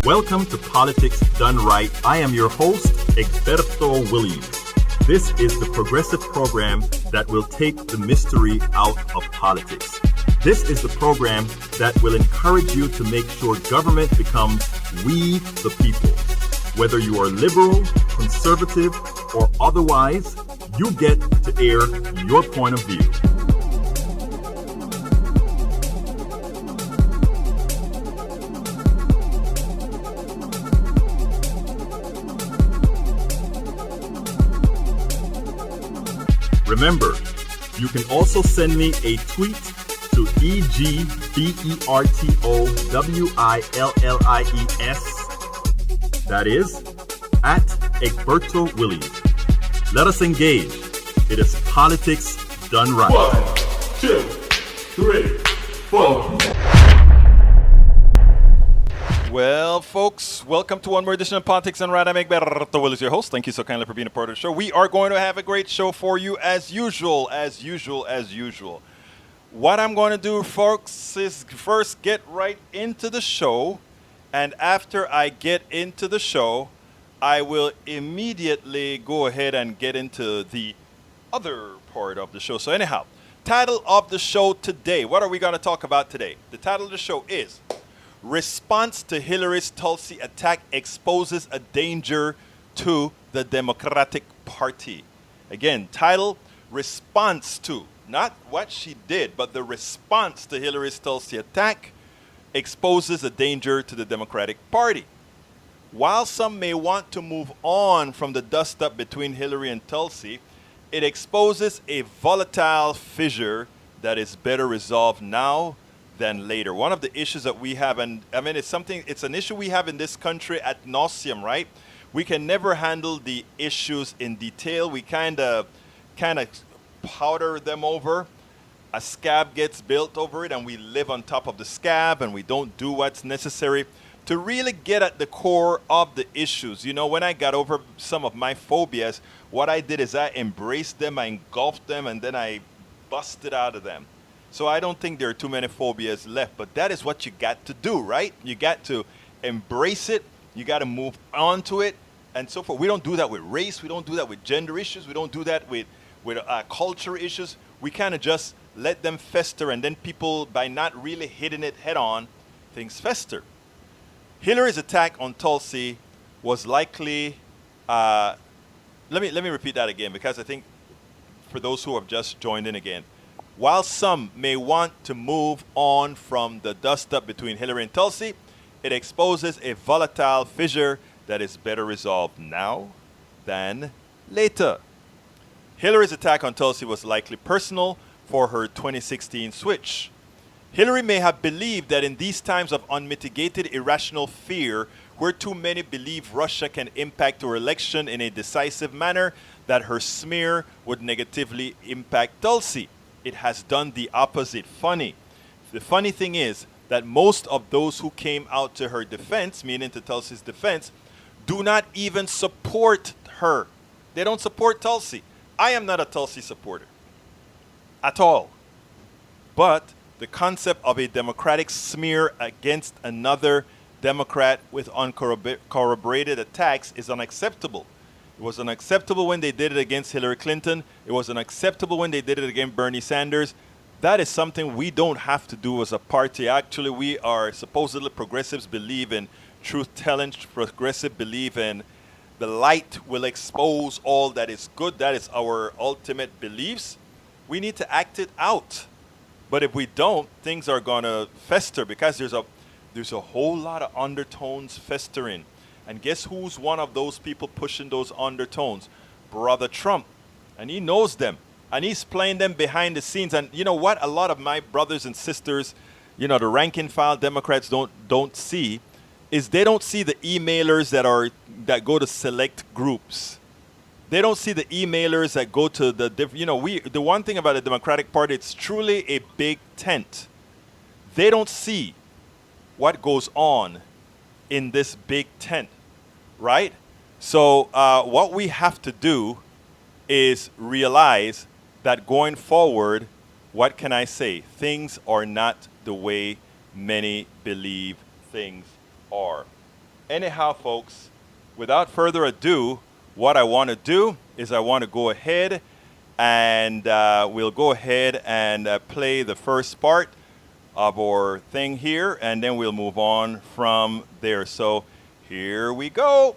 Welcome to Politics Done Right. I am your host, Egberto Williams. This is the progressive program that will take the mystery out of politics. This is the program that will encourage you to make sure government becomes we the people. Whether you are liberal, conservative, or otherwise, you get to air your point of view. Remember, you can also send me a tweet to EGBERTOWILLIES. That is, at Egberto Williams. Let us engage. It is politics done right. 1, 2, 3, 4. Well, folks, welcome to one more edition of Politics and Right. I'm Egberto Williams, your host. Thank you so kindly for being a part of the show. We are going to have a great show for you as usual. What I'm going to do, folks, is first get right into the show. And after I get into the show, I will immediately go ahead and get into the other part of the show. So anyhow, title of the show today. What are we going to talk about today? The title of the show is Response to Hillary's Tulsi Attack Exposes a Danger to the Democratic Party. Again, title, Response to. Not what she did, but the response to Hillary's Tulsi attack exposes a danger to the Democratic Party. While some may want to move on from the dust-up between Hillary and Tulsi, it exposes a volatile fissure that is better resolved now than later. One of the issues that we have, and I mean, it's an issue we have in this country ad nauseum, right? We can never handle the issues in detail. We kind of powder them over. A scab gets built over it, and we live on top of the scab, and we don't do what's necessary to really get at the core of the issues. You know, when I got over some of my phobias, what I did is I embraced them, I engulfed them, and then I busted out of them. So I don't think there are too many phobias left, but that is what you got to do, right? You got to embrace it, you got to move on to it, and so forth. We don't do that with race, we don't do that with gender issues, we don't do that with culture issues. We kind of just let them fester, and then people, by not really hitting it head on, things fester. Hillary's attack on Tulsi was likely, let me repeat that again, because I think for those who have just joined in again, while some may want to move on from the dust-up between Hillary and Tulsi, it exposes a volatile fissure that is better resolved now than later. Hillary's attack on Tulsi was likely personal for her 2016 switch. Hillary may have believed that in these times of unmitigated irrational fear, where too many believe Russia can impact her election in a decisive manner, that her smear would negatively impact Tulsi. It has done the opposite. Funny. The funny thing is that most of those who came out to her defense, meaning to Tulsi's defense, do not even support her. They don't support Tulsi. I am not a Tulsi supporter at all. But the concept of a Democratic smear against another Democrat with uncorroborated attacks is unacceptable. It was unacceptable when they did it against Hillary Clinton. It was unacceptable when they did it against Bernie Sanders. That is something we don't have to do as a party. Actually, we are supposedly progressives, believe in truth-telling. Progressive believe in the light will expose all that is good. That is our ultimate beliefs. We need to act it out. But if we don't, things are going to fester because there's a whole lot of undertones festering. And guess who's one of those people pushing those undertones? Brother Trump. And he knows them. And he's playing them behind the scenes. And you know what? A lot of my brothers and sisters, you know, the rank and file Democrats don't see is they don't see the emailers that go to select groups. They don't see the emailers that go to the different, you know, the one thing about the Democratic Party, it's truly a big tent. They don't see what goes on in this big tent, right? So what we have to do is realize that going forward, what can I say? Things are not the way many believe things are. Anyhow, folks, without further ado, what I want to do is I want to go ahead and we'll go ahead and play the first part of our thing here, and then we'll move on from there. So here we go.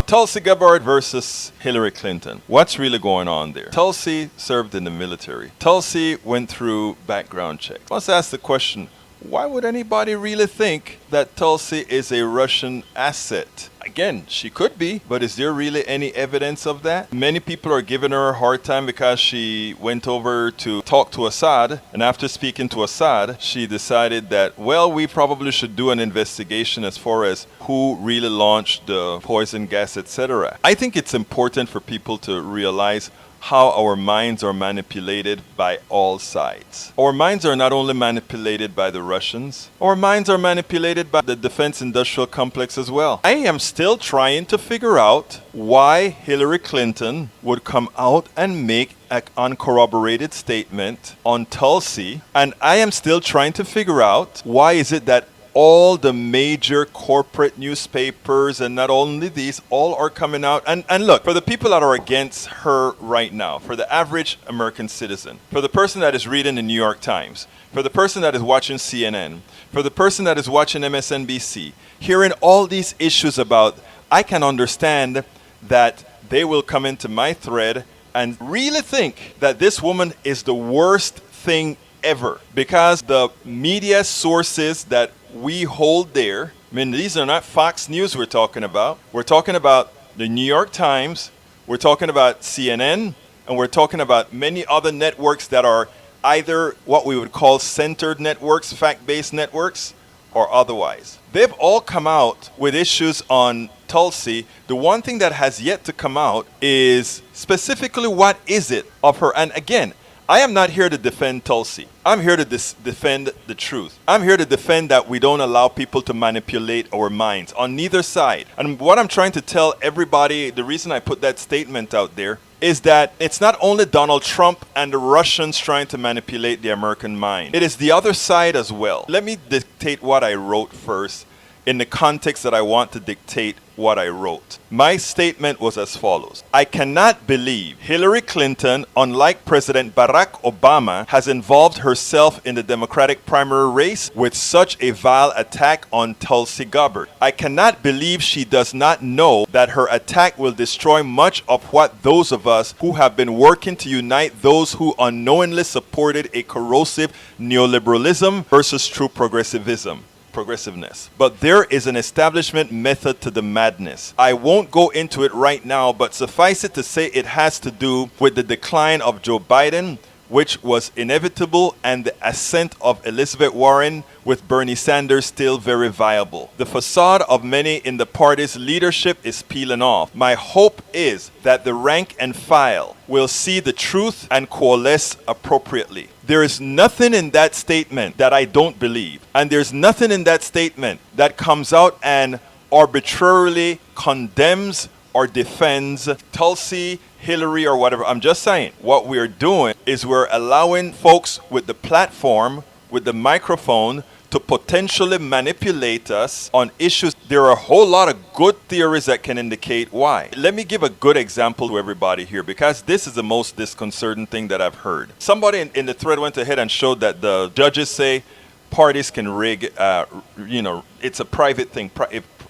Tulsi Gabbard versus Hillary Clinton. What's really going on there? Tulsi served in the military. Tulsi went through background checks. Let's ask the question, why would anybody really think that Tulsi is a Russian asset? Again, she could be, but is there really any evidence of that? Many people are giving her a hard time because she went over to talk to Assad, and after speaking to Assad, she decided that, well, we probably should do an investigation as far as who really launched the poison gas, etc. I think it's important for people to realize how our minds are manipulated by all sides. Our minds are not only manipulated by the Russians, our minds are manipulated by the defense industrial complex as well. I am still trying to figure out why Hillary Clinton would come out and make an uncorroborated statement on Tulsi, and I am still trying to figure out why is it that all the major corporate newspapers, and not only these, all are coming out. And look, for the people that are against her right now, for the average American citizen, for the person that is reading the New York Times, for the person that is watching CNN, for the person that is watching MSNBC, hearing all these issues about, I can understand that they will come into my thread and really think that this woman is the worst thing ever, because the media sources that we hold there, I mean, these are not Fox News we're talking about. We're talking about the New York Times, we're talking about CNN, and we're talking about many other networks that are either what we would call centered networks, fact-based networks, or otherwise. They've all come out with issues on Tulsi. The one thing that has yet to come out is specifically what is it of her. And again, I am not here to defend Tulsi. I'm here to defend the truth. I'm here to defend that we don't allow people to manipulate our minds on neither side. And what I'm trying to tell everybody, the reason I put that statement out there, is that it's not only Donald Trump and the Russians trying to manipulate the American mind. It is the other side as well. Let me dictate what I wrote first in the context that I want to dictate what I wrote. My statement was as follows. I cannot believe Hillary Clinton, unlike President Barack Obama, has involved herself in the Democratic primary race with such a vile attack on Tulsi Gabbard. I cannot believe she does not know that her attack will destroy much of what those of us who have been working to unite those who unknowingly supported a corrosive neoliberalism versus true progressivism. Progressiveness. But there is an establishment method to the madness. I won't go into it right now, but suffice it to say it has to do with the decline of Joe Biden, which was inevitable, and the ascent of Elizabeth Warren, with Bernie Sanders still very viable. The facade of many in the party's leadership is peeling off. My hope is that the rank and file will see the truth and coalesce appropriately. There is nothing in that statement that I don't believe. And there's nothing in that statement that comes out and arbitrarily condemns or defends Tulsi, Hillary, or whatever. I'm just saying, what we're doing is we're allowing folks with the platform, with the microphone, to potentially manipulate us on issues. There are a whole lot of good theories that can indicate why. Let me give a good example to everybody here, because this is the most disconcerting thing that I've heard. Somebody in the thread went ahead and showed that the judges say parties can rig, it's a private thing.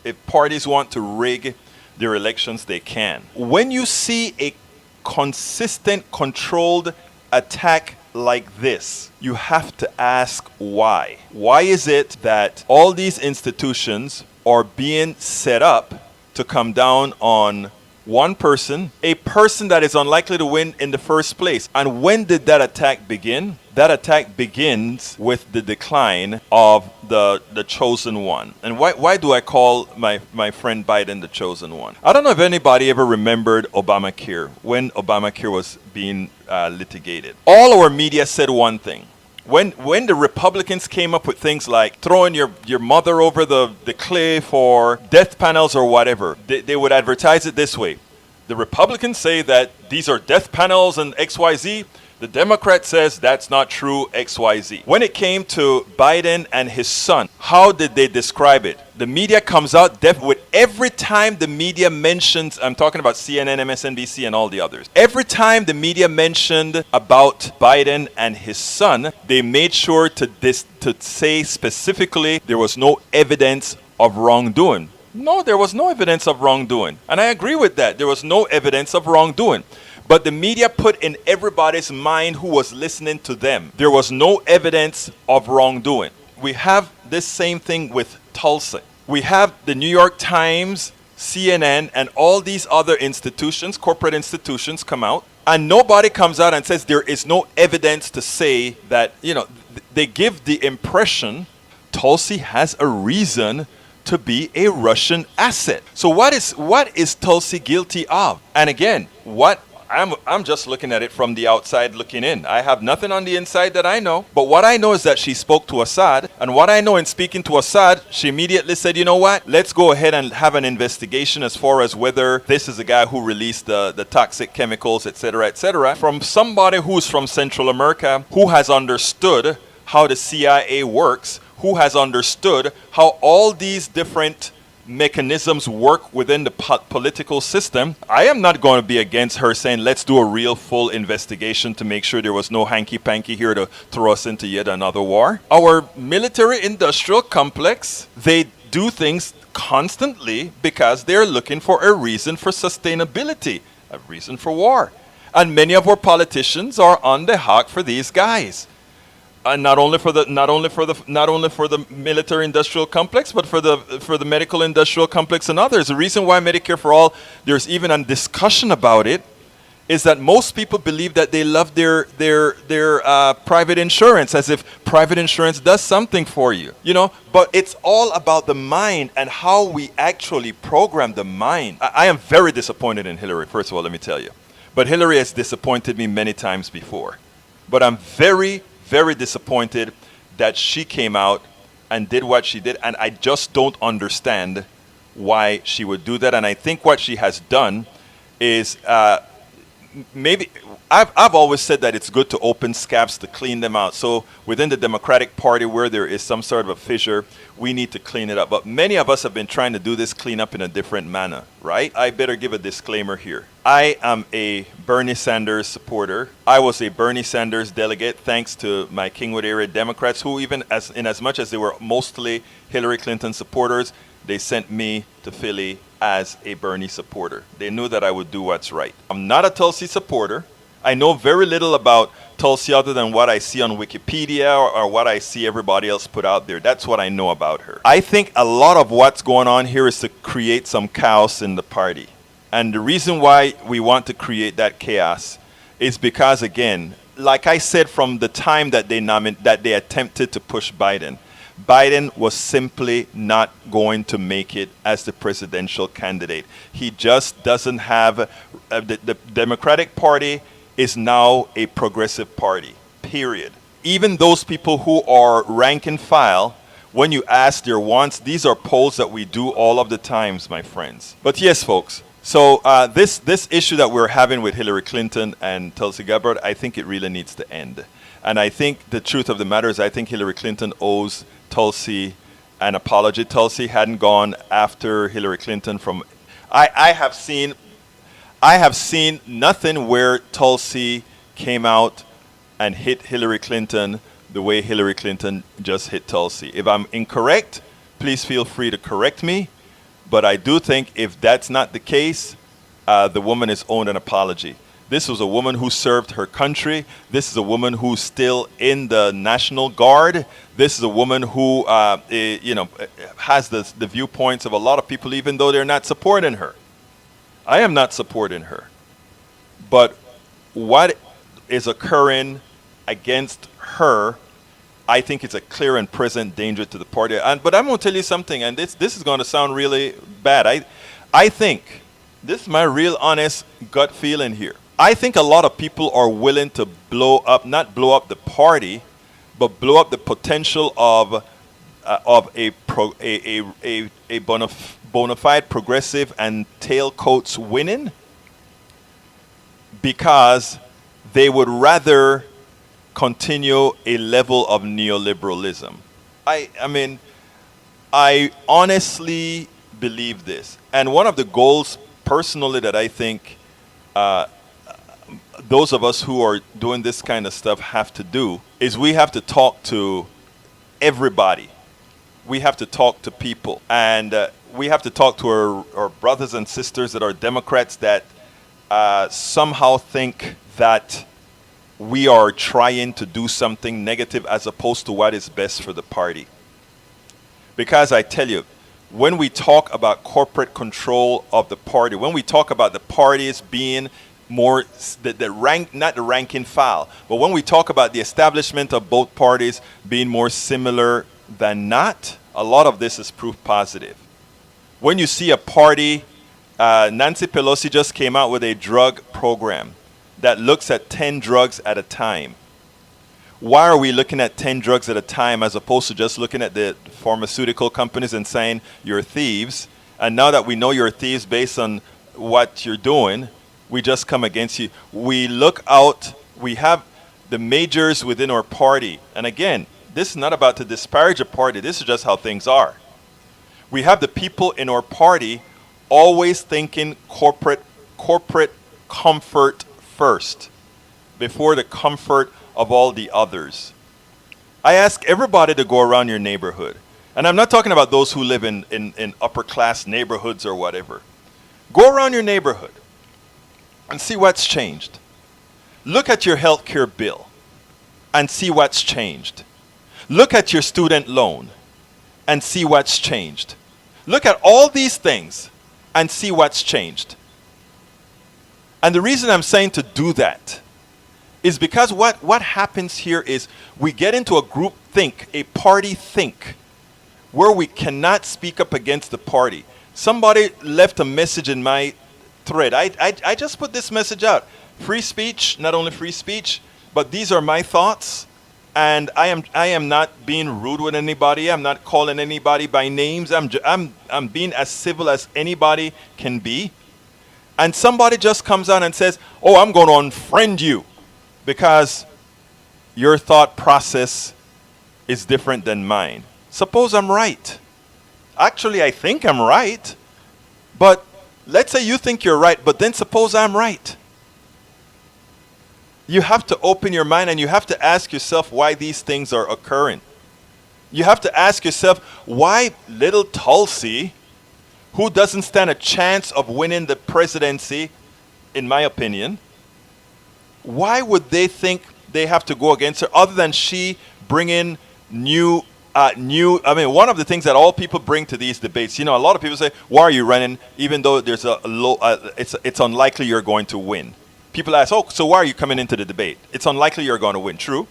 If parties want to rig their elections, they can. When you see a consistent, controlled attack like this, you have to ask why. Why is it that all these institutions are being set up to come down on one person, a person that is unlikely to win in the first place? And when did that attack begin? That attack begins with the decline of the chosen one. And why do I call my friend Biden the chosen one? I don't know if anybody ever remembered Obamacare, when Obamacare was being litigated. All our media said one thing. When the Republicans came up with things like throwing your mother over the cliff, or death panels or whatever, they would advertise it this way. The Republicans say that these are death panels and XYZ. The Democrat says that's not true, XYZ. When it came to Biden and his son, how did they describe it? The media comes out with every time the media mentions, I'm talking about CNN, MSNBC, and all the others. Every time the media mentioned about Biden and his son, they made sure to say specifically there was no evidence of wrongdoing. No, there was no evidence of wrongdoing. And I agree with that. There was no evidence of wrongdoing. But the media put in everybody's mind who was listening to them, there was no evidence of wrongdoing. We have this same thing with Tulsi. We have the New York Times, CNN, and all these other institutions, corporate institutions, come out, and nobody comes out and says there is no evidence to say that, they give the impression Tulsi has a reason to be a Russian asset. So what is Tulsi guilty of? And again, I'm just looking at it from the outside looking in. I have nothing on the inside that I know. But what I know is that she spoke to Assad. And what I know in speaking to Assad, she immediately said, you know what? Let's go ahead and have an investigation as far as whether this is a guy who released the toxic chemicals, etc., from somebody who's from Central America, who has understood how the CIA works, who has understood how all these different mechanisms work within the political system. I am not going to be against her saying, let's do a real full investigation to make sure there was no hanky-panky here to throw us into yet another war. Our military-industrial complex, they do things constantly because they're looking for a reason for sustainability, a reason for war. And many of our politicians are on the hook for these guys. And not only for the military industrial complex, but for the medical industrial complex and others. The reason why Medicare for All, there's even a discussion about it, is that most people believe that they love their private insurance, as if private insurance does something for you, But it's all about the mind and how we actually program the mind. I am very disappointed in Hillary. First of all, let me tell you, but Hillary has disappointed me many times before. But I'm very disappointed that she came out and did what she did, and I just don't understand why she would do that. And I think what she has done is maybe I've always said that it's good to open scabs to clean them out. So within the Democratic Party, where there is some sort of a fissure, we need to clean it up. But many of us have been trying to do this cleanup in a different manner, right? I better give a disclaimer here. I am a Bernie Sanders supporter. I was a Bernie Sanders delegate thanks to my Kingwood area Democrats, who even as much as they were mostly Hillary Clinton supporters, they sent me to Philly as a Bernie supporter. They knew that I would do what's right. I'm not a Tulsi supporter. I know very little about Tulsi other than what I see on Wikipedia or what I see everybody else put out there. That's what I know about her. I think a lot of what's going on here is to create some chaos in the party. And the reason why we want to create that chaos is because, again, like I said, from the time that they attempted to push Biden, Biden was simply not going to make it as the presidential candidate. He just doesn't have the Democratic Party is now a progressive party, period. Even those people who are rank and file, when you ask their wants, these are polls that we do all of the times, my friends. But yes, folks, so this issue that we're having with Hillary Clinton and Tulsi Gabbard, I think it really needs to end. And I think the truth of the matter is I think Hillary Clinton owes Tulsi an apology. Tulsi hadn't gone after Hillary Clinton from... I have seen nothing where Tulsi came out and hit Hillary Clinton the way Hillary Clinton just hit Tulsi. If I'm incorrect, please feel free to correct me. But I do think if that's not the case, the woman is owed an apology. This was a woman who served her country. This is a woman who's still in the National Guard. This is a woman who, has the viewpoints of a lot of people, even though they're not supporting her. I am not supporting her. But what is occurring against her, I think it's a clear and present danger to the party. But I'm going to tell you something, and this is going to sound really bad. I think, this is my real honest gut feeling here. I think a lot of people are willing to not blow up the party, but blow up the potential of a bona fide progressive and tailcoats winning, because they would rather continue a level of neoliberalism. I mean, I honestly believe this. And one of the goals, personally, that I think those of us who are doing this kind of stuff have to do is we have to talk to everybody. We have to talk to people. And we have to talk to our brothers and sisters that are Democrats that somehow think that we are trying to do something negative as opposed to what is best for the party. Because I tell you, when we talk about corporate control of the party, when we talk about the parties being more the rank, not the rank and file, but when we talk about the establishment of both parties being more similar than not, a lot of this is proof positive. When you see a party, Nancy Pelosi just came out with a drug program that looks at 10 drugs at a time. Why are we looking at 10 drugs at a time as opposed to just looking at the pharmaceutical companies and saying you're thieves? And now that we know you're thieves based on what you're doing, we just come against you. We look out, we have the majors within our party. And again, this is not about to disparage a party. This is just how things are. We have the people in our party always thinking corporate comfort first before the comfort of all the others. I ask everybody to go around your neighborhood. And I'm not talking about those who live in upper class neighborhoods or whatever. Go around your neighborhood and see what's changed. Look at your health care bill and see what's changed. Look at your student loan and see what's changed. Look at all these things and see what's changed. And the reason I'm saying to do that is because what happens here is we get into a group think, a party think, where we cannot speak up against the party. Somebody left a message in my thread. I just put this message out. Free speech, not only free speech, but these are my thoughts. And I am not being rude with anybody. I'm not calling anybody by names. I'm being as civil as anybody can be. And somebody just comes out and says, "Oh, I'm going to unfriend you because your thought process is different than mine." Suppose I'm right. Actually, I think I'm right. But let's say you think you're right, but then suppose I'm right. You have to open your mind and you have to ask yourself why these things are occurring. You have to ask yourself why little Tulsi, who doesn't stand a chance of winning the presidency, in my opinion, why would they think they have to go against her other than she bring in new, I mean, one of the things that all people bring to these debates, a lot of people say, why are you running even though there's a low, it's unlikely you're going to win. People ask, oh, so why are you coming into the debate? It's unlikely you're going to win. True.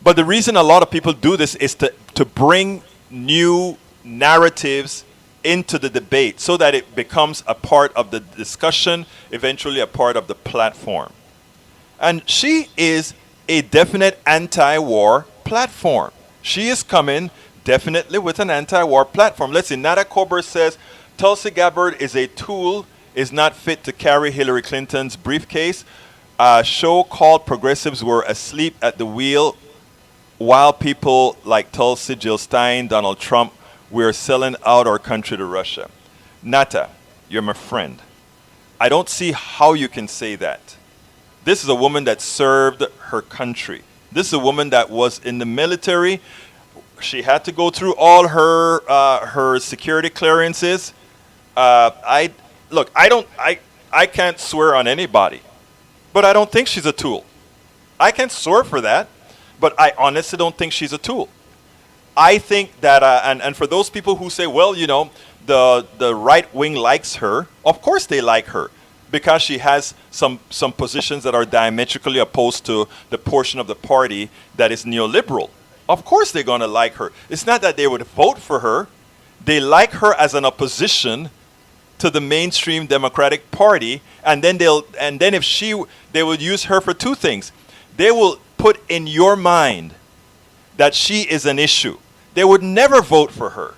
But the reason a lot of people do this is to bring new narratives into the debate so that it becomes a part of the discussion, eventually a part of the platform. And she is a definite anti-war platform. She is coming definitely with an anti-war platform. Let's see, Nada Coburn says, Tulsi Gabbard is a tool, is not fit to carry Hillary Clinton's briefcase. A show called Progressives were asleep at the wheel while people like Tulsi, Jill Stein, Donald Trump were selling out our country to Russia. Nata, you're my friend. I don't see how you can say that. This is a woman that served her country. This is a woman that was in the military. She had to go through all her security clearances. I can't swear on anybody, but I don't think she's a tool. I can swear for that, but I honestly don't think she's a tool. I think that, and for those people who say, well, the right wing likes her, of course they like her, because she has some positions that are diametrically opposed to the portion of the party that is neoliberal. Of course they're going to like her. It's not that they would vote for her. They like her as an opposition to the mainstream Democratic Party, and then they would use her for two things. They will put in your mind that she is an issue. They would never vote for her,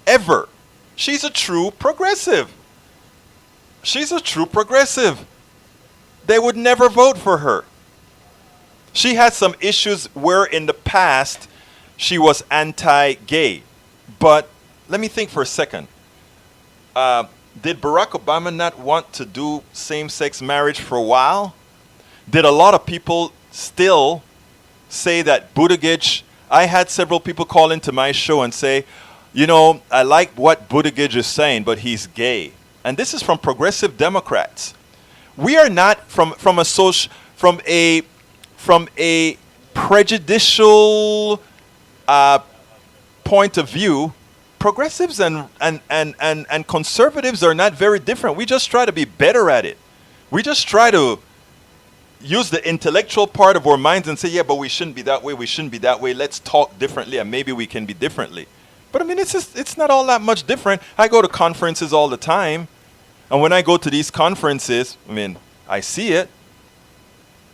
ever. She's a true progressive. She's a true progressive. they would never vote for her. She had some issues where in the past she was anti-gay. But let me think for a second. Did Barack Obama not want to do same-sex marriage for a while? Did a lot of people still say that Buttigieg... I had several people call into my show and say, you know, I like what Buttigieg is saying, but he's gay. And this is from progressive Democrats. We are not from a prejudicial point of view. Progressives and conservatives are not very different. We just try to be better at it. We just try to use the intellectual part of our minds and say, yeah, but we shouldn't be that way, we shouldn't be that way. Let's talk differently and maybe we can be differently. But I mean, it's not all that much different. I go to conferences all the time. And when I go to these conferences, I mean, I see it.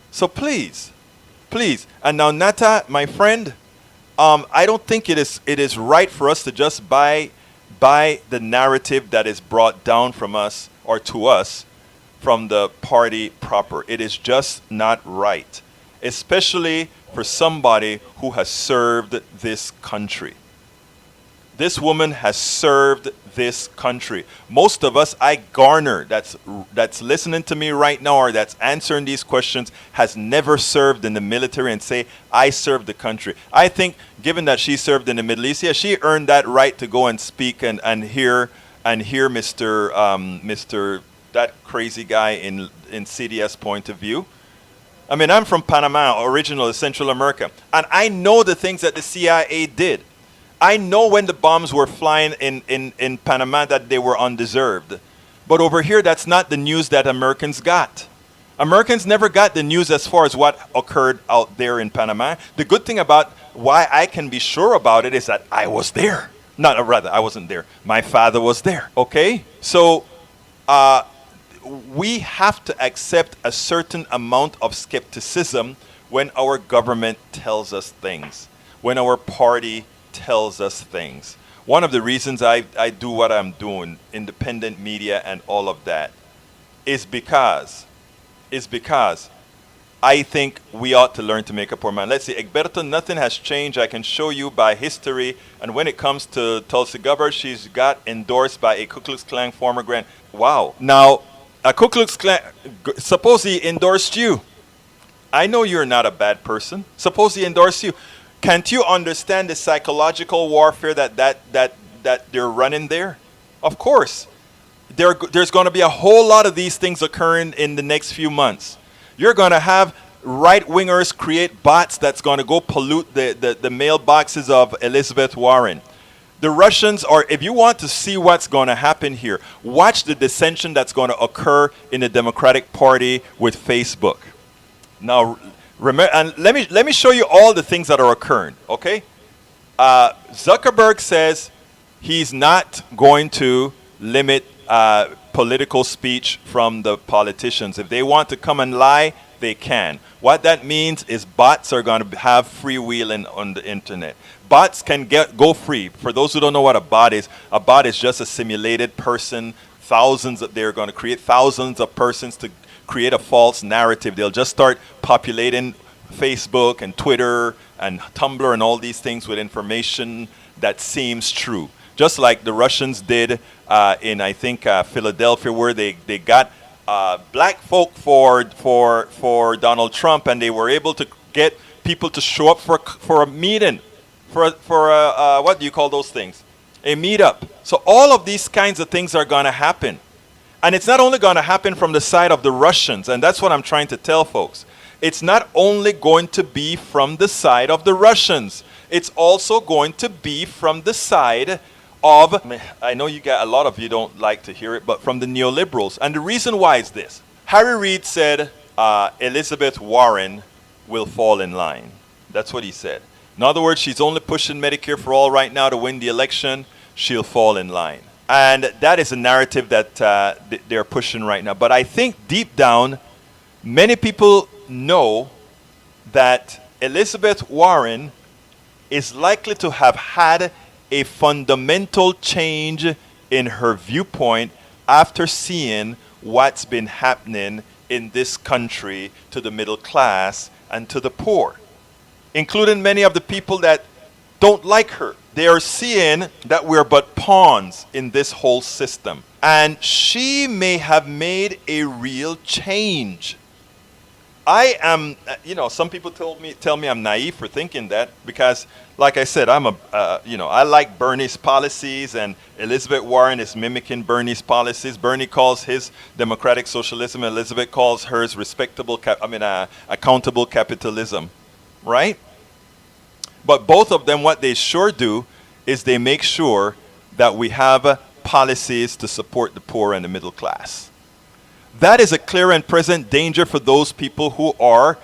So please. And now, Nata, my friend, I don't think it is right for us to just buy the narrative that is brought down from us or to us from the party proper. It is just not right, especially for somebody who has served this country. This woman has served this country. Most of us, I garner, that's listening to me right now or that's answering these questions, has never served in the military and say, I served the country. I think, given that she served in the Middle East, yeah, she earned that right to go and speak and hear Mr. that crazy guy in CDS point of view. I mean, I'm from Panama, original Central America, and I know the things that the CIA did. I know when the bombs were flying in Panama that they were undeserved. But over here, that's not the news that Americans got. Americans never got the news as far as what occurred out there in Panama. The good thing about why I can be sure about it is that I was there. I wasn't there. My father was there, okay? So we have to accept a certain amount of skepticism when our government tells us things, when our party tells us things. One of the reasons I do what I'm doing, independent media and all of that, is because I think we ought to learn to make up our mind. Let's see, Egberto, nothing has changed. I can show you by history. And when it comes to Tulsi Gabbard, she's got endorsed by a Ku Klux Klan former grand. Wow. Now, a Ku Klux Klan, suppose he endorsed you. I know you're not a bad person. Suppose he endorsed you. Can't you understand the psychological warfare that they're running there? Of course. There's going to be a whole lot of these things occurring in the next few months. You're going to have right-wingers create bots that's going to go pollute the mailboxes of Elizabeth Warren. The Russians are, if you want to see what's going to happen here, watch the dissension that's going to occur in the Democratic Party with Facebook. Now, remember, and let me show you all the things that are occurring, okay? Zuckerberg says he's not going to limit political speech from the politicians. If they want to come and lie, they can. What that means is bots are going to have freewheeling on the internet. Bots can go free. For those who don't know what a bot is just a simulated person. They're going to create thousands of persons to create a false narrative. They'll just start populating Facebook and Twitter and Tumblr and all these things with information that seems true. Just like the Russians did in, I think, Philadelphia, where they got black folk for Donald Trump, and they were able to get people to show up for a meeting, for what do you call those things? A meetup. So all of these kinds of things are going to happen. And it's not only going to happen from the side of the Russians, and that's what I'm trying to tell folks. It's not only going to be from the side of the Russians. It's also going to be from the side of, I know a lot of you don't like to hear it, but from the neoliberals. And the reason why is this. Harry Reid said Elizabeth Warren will fall in line. That's what he said. In other words, she's only pushing Medicare for all right now to win the election. She'll fall in line. And that is a narrative that they're pushing right now. But I think deep down, many people know that Elizabeth Warren is likely to have had a fundamental change in her viewpoint after seeing what's been happening in this country to the middle class and to the poor, including many of the people that don't like her. They are seeing that we're but pawns in this whole system. And she may have made a real change. I am, some people tell me I'm naive for thinking that because, like I said, I like Bernie's policies, and Elizabeth Warren is mimicking Bernie's policies. Bernie calls his democratic socialism, Elizabeth calls hers accountable capitalism, right? But both of them, what they sure do is they make sure that we have policies to support the poor and the middle class. That is a clear and present danger for those people who are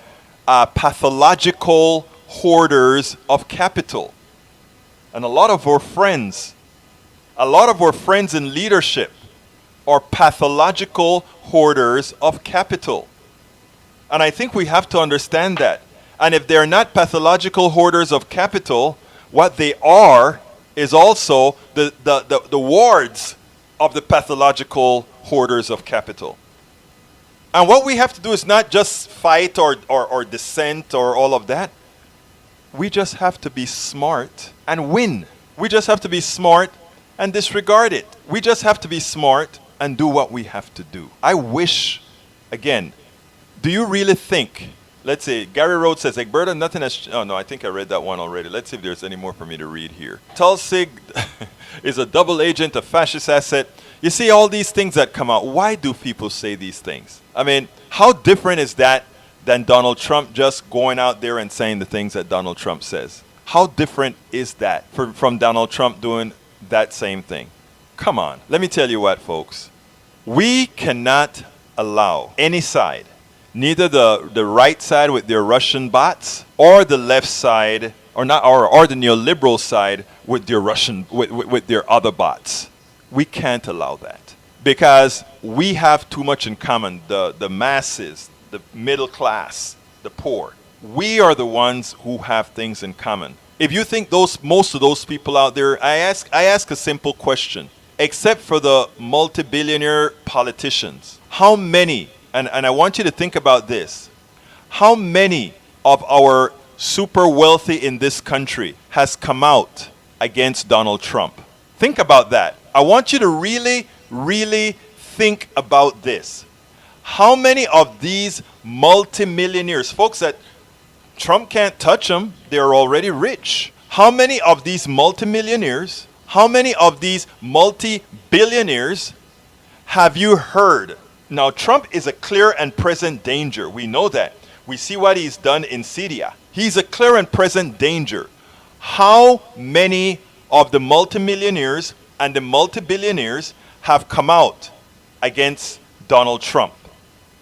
pathological hoarders of capital. And a lot of our friends in leadership are pathological hoarders of capital. And I think we have to understand that. And if they're not pathological hoarders of capital, what they are is also the wards of the pathological hoarders of capital. And what we have to do is not just fight or dissent or all of that. We just have to be smart and win. We just have to be smart and disregard it. We just have to be smart and do what we have to do. I wish, again, do you really think, let's say, Gary Rhodes says, Egberto, nothing has, oh no, I think I read that one already. Let's see if there's any more for me to read here. Tulsi is a double agent, a fascist asset. You see all these things that come out. Why do people say these things? I mean, how different is that than Donald Trump just going out there and saying the things that Donald Trump says? How different is that from Donald Trump doing that same thing? Come on. Let me tell you what, folks. We cannot allow any side, neither the right side with their Russian bots or the left side or the neoliberal side with their with their other bots. We can't allow that because we have too much in common. The masses, the middle class, the poor. We are the ones who have things in common. If you think most of those people out there, I ask a simple question. Except for the multi-billionaire politicians, how many, and I want you to think about this, how many of our super wealthy in this country has come out against Donald Trump? Think about that. I want you to really, really think about this. How many of these multimillionaires, folks that Trump can't touch them, they're already rich. How many of these multimillionaires, how many of these multi-billionaires have you heard? Now, Trump is a clear and present danger. We know that. We see what he's done in Syria. He's a clear and present danger. How many of the multimillionaires and the multi-billionaires have come out against Donald Trump?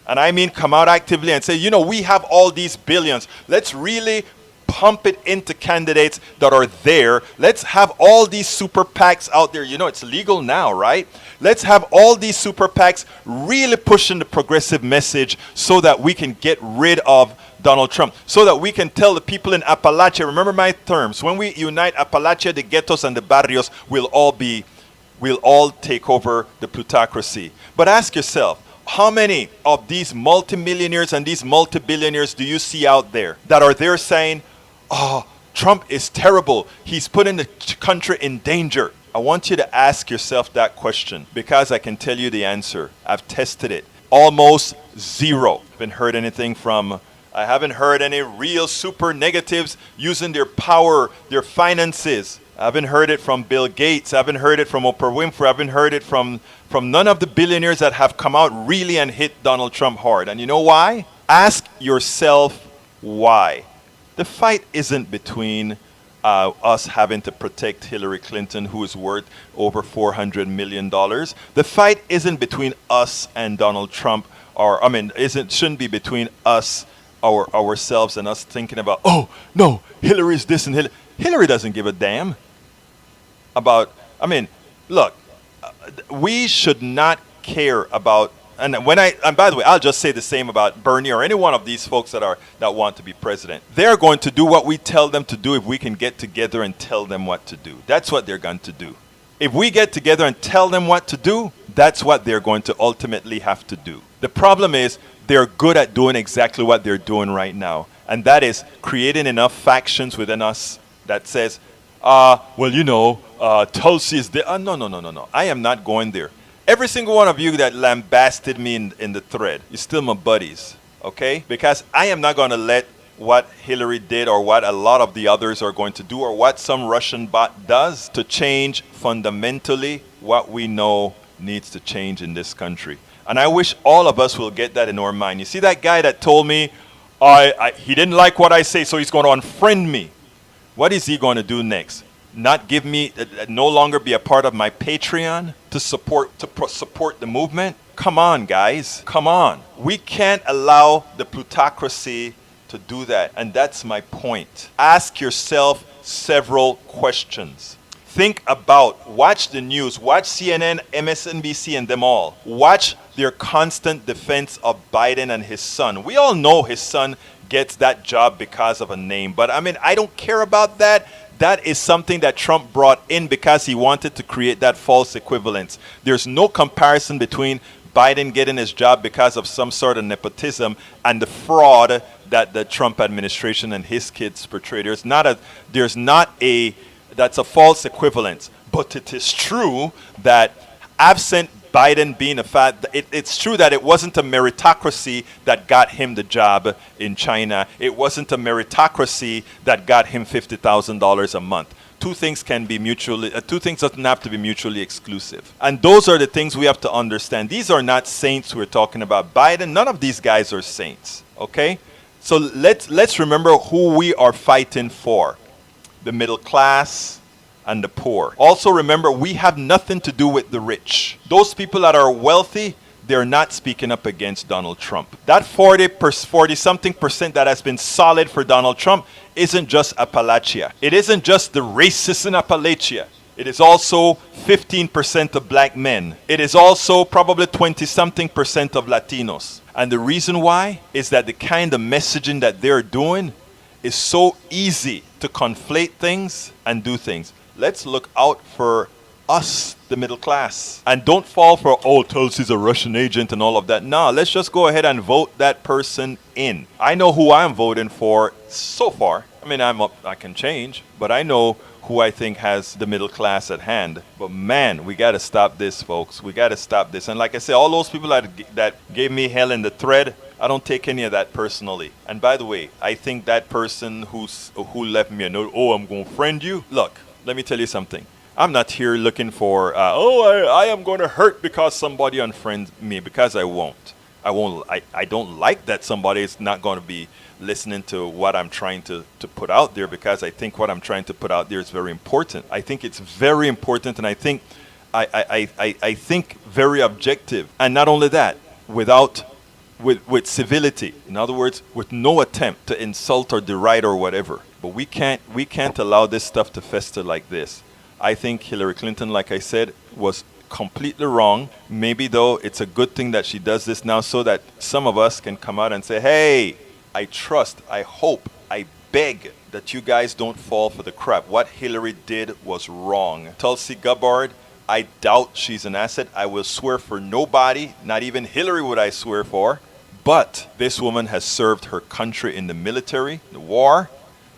And I mean come out actively and say, we have all these billions. Let's really pump it into candidates that are there. Let's have all these super PACs out there. It's legal now, right? Let's have all these super PACs really pushing the progressive message so that we can get rid of Donald Trump, so that we can tell the people in Appalachia, remember my terms, when we unite Appalachia, the ghettos, and the barrios, we'll all take over the plutocracy. But ask yourself, how many of these multimillionaires and these multi-billionaires do you see out there that are there saying, oh, Trump is terrible. He's putting the country in danger. I want you to ask yourself that question because I can tell you the answer. I've tested it. Almost zero. I haven't heard any real super negatives using their power, their finances. I haven't heard it from Bill Gates. I haven't heard it from Oprah Winfrey. I haven't heard it from none of the billionaires that have come out really and hit Donald Trump hard. And you know why? Ask yourself why. The fight isn't between us having to protect Hillary Clinton, who is worth over $400 million. The fight isn't between us and Donald Trump, shouldn't be between us, ourselves, and us thinking about, oh, no, Hillary's this and Hillary doesn't give a damn about, look, we should not care about, and by the way, I'll just say the same about Bernie or any one of these folks that want to be president. They're going to do what we tell them to do if we can get together and tell them what to do. That's what they're going to do. If we get together and tell them what to do, that's what they're going to ultimately have to do. The problem is they're good at doing exactly what they're doing right now, and that is creating enough factions within us that says, Tulsi is there. No. I am not going there. Every single one of you that lambasted me in the thread, you're still my buddies, okay? Because I am not going to let what Hillary did or what a lot of the others are going to do or what some Russian bot does to change fundamentally what we know needs to change in this country. And I wish all of us will get that in our mind. You see that guy that told me he didn't like what I say, so he's going to unfriend me. What is he going to do next? Not give me, no longer be a part of my Patreon to support the movement? Come on, guys. Come on. We can't allow the plutocracy to do that. And that's my point. Ask yourself several questions. Think about, watch the news, watch CNN, MSNBC, and them all. Watch their constant defense of Biden and his son. We all know his son gets that job because of a name. But I mean, I don't care about that. That is something that Trump brought in because he wanted to create that false equivalence. There's no comparison between Biden getting his job because of some sort of nepotism and the fraud that the Trump administration and his kids portray. That's a false equivalence. But it is true that absent Biden being it's true that it wasn't a meritocracy that got him the job in China. It wasn't a meritocracy that got him $50,000 a month. Two things doesn't have to be mutually exclusive. And those are the things we have to understand. These are not saints we're talking about. Biden, none of these guys are saints, okay? So let's remember who we are fighting for. The middle class and the poor. Also remember, we have nothing to do with the rich. Those people that are wealthy, they're not speaking up against Donald Trump. That 40-something percent that has been solid for Donald Trump isn't just Appalachia. It isn't just the racists in Appalachia. It is also 15% of black men. It is also probably 20-something percent of Latinos. And the reason why is that the kind of messaging that they're doing is so easy to conflate things and do things. Let's look out for us, the middle class. And don't fall for, Tulsi's a Russian agent and all of that. No, let's just go ahead and vote that person in. I know who I'm voting for so far. I mean, I can change, but I know who I think has the middle class at hand. But man, we got to stop this, folks. We got to stop this. And like I said, all those people that gave me hell in the thread, I don't take any of that personally. And by the way, I think that person who left me a note, I'm going to friend you. Look, let me tell you something. I'm not here looking for, I am going to hurt because somebody unfriends me, because I won't. I don't like that somebody is not going to be listening to what I'm trying to put out there, because I think what I'm trying to put out there is very important. I think it's very important, and I think very objective. And not only that, with civility. In other words, with no attempt to insult or deride or whatever. But we can't allow this stuff to fester like this. I think Hillary Clinton, like I said, was completely wrong. Maybe though it's a good thing that she does this now so that some of us can come out and say, hey, I trust, I hope, I beg that you guys don't fall for the crap. What Hillary did was wrong. Tulsi Gabbard, I doubt she's an asset. I will swear for nobody, not even Hillary would I swear for. But this woman has served her country in the military, the war.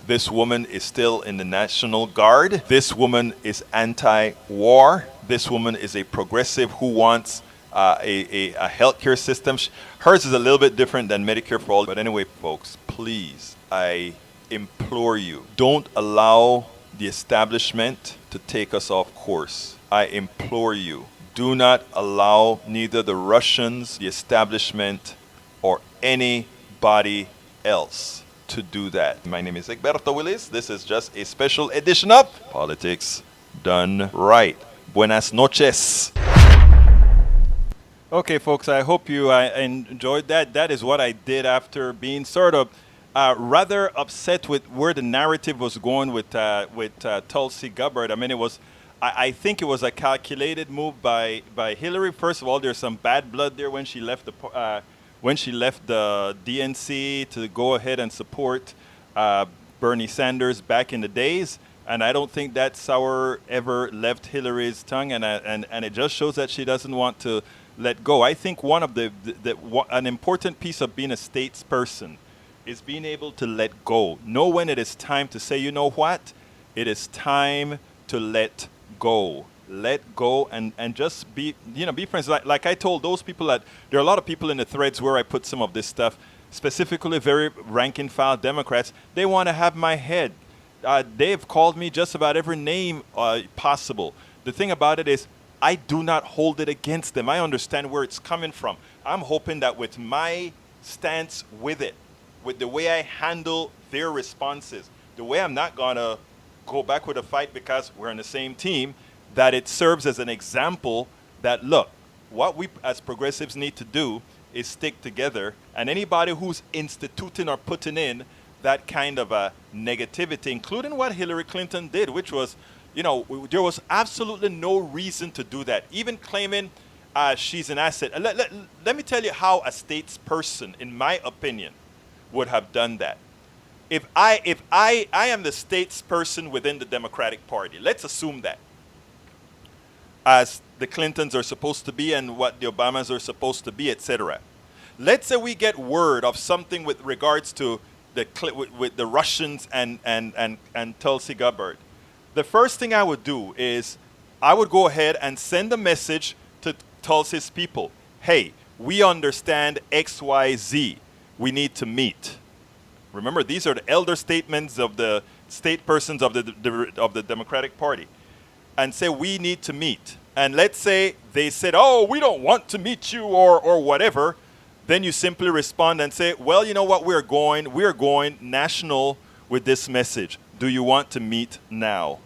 This woman is still in the National Guard. This woman is anti-war. This woman is a progressive who wants a healthcare system. Hers is a little bit different than Medicare for all. But anyway, folks, please, I implore you, don't allow the establishment to take us off course. I implore you, do not allow neither the Russians, the establishment, or anybody else to do that. My name is Egberto Willis. This is just a special edition of Politics Done Right. Buenas noches. Okay, folks, I hope you enjoyed that. That is what I did after being sort of rather upset with where the narrative was going with Tulsi Gabbard. I mean, I think it was a calculated move by Hillary. First of all, there's some bad blood there when she left the DNC to go ahead and support Bernie Sanders back in the days. And I don't think that sour ever left Hillary's tongue, and it just shows that she doesn't want to let go. I think one of an important piece of being a statesperson is being able to let go. Know when it is time to say, you know what? It is time to let go. Let go and just be friends. Like I told those people that there are a lot of people in the threads where I put some of this stuff, specifically very rank and file Democrats. They want to have my head. They've called me just about every name possible. The thing about it is, I do not hold it against them. I understand where it's coming from. I'm hoping that with my stance with it, with the way I handle their responses, the way I'm not going to go back with a fight because we're on the same team, that it serves as an example that, look, what we as progressives need to do is stick together. And anybody who's instituting or putting in that kind of a negativity, including what Hillary Clinton did, which was, there was absolutely no reason to do that. Even claiming she's an asset. Let me tell you how a statesperson, in my opinion, would have done that. If I am the statesperson within the Democratic Party, let's assume that, as the Clintons are supposed to be and what the Obamas are supposed to be, etc. Let's say we get word of something with regards to with the Russians and Tulsi Gabbard. The first thing I would do is I would go ahead and send a message to Tulsi's people. Hey, we understand X, Y, Z. We need to meet. Remember, these are the elder statements of the state persons of the Democratic Party. And say, we need to meet. And let's say they said, oh, we don't want to meet you or whatever. Then you simply respond and say, well, you know what, we're going national with this message. Do you want to meet now?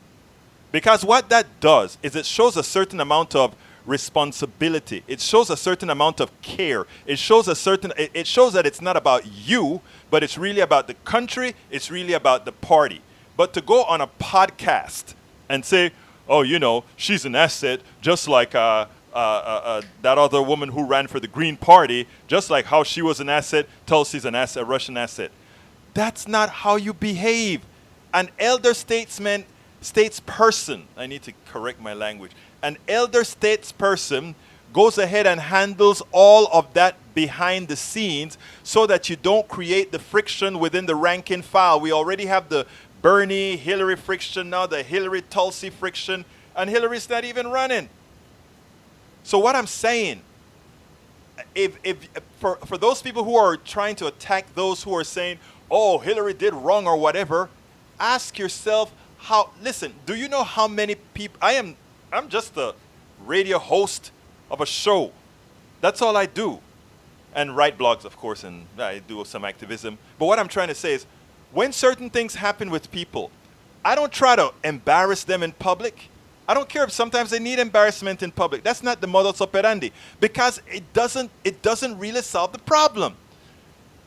Because what that does is it shows a certain amount of responsibility. It shows a certain amount of care. It shows that it's not about you, but it's really about the country. It's really about the party. But to go on a podcast and say, oh, she's an asset, just like that other woman who ran for the Green Party, just like how she was an asset, Tulsi's an asset, a Russian asset. That's not how you behave. An elder statesperson, I need to correct my language, an elder statesperson goes ahead and handles all of that behind the scenes so that you don't create the friction within the rank and file. We already have the Bernie, Hillary friction now, the Hillary Tulsi friction, and Hillary's not even running. So what I'm saying, for those people who are trying to attack those who are saying, oh, Hillary did wrong or whatever, ask yourself listen, do you know how many people, I'm just a radio host of a show. That's all I do. And write blogs, of course, and I do some activism. But what I'm trying to say is, when certain things happen with people, I don't try to embarrass them in public. I don't care if sometimes they need embarrassment in public. That's not the modus operandi, because it doesn't really solve the problem.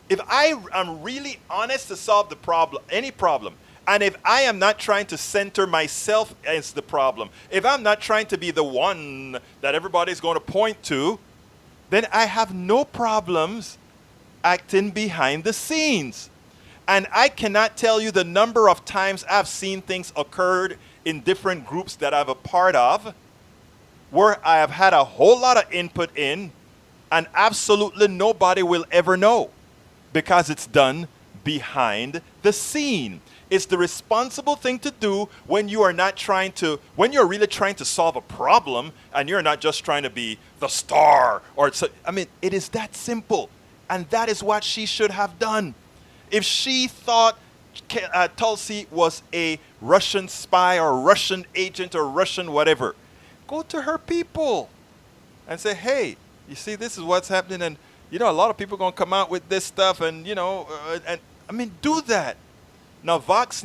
If I am really honest to solve the problem, any problem, and if I am not trying to center myself as the problem, if I'm not trying to be the one that everybody's going to point to, then I have no problems acting behind the scenes. And I cannot tell you the number of times I've seen things occurred in different groups that I'm a part of where I have had a whole lot of input in and absolutely nobody will ever know because it's done behind the scene. It's the responsible thing to do when you are not trying to, when you're really trying to solve a problem and you're not just trying to be the star it is that simple. And that is what she should have done. If she thought Tulsi was a Russian spy or Russian agent or Russian whatever, go to her people and say, hey, you see, this is what's happening. And, a lot of people are going to come out with this stuff and, do that. Now, Vox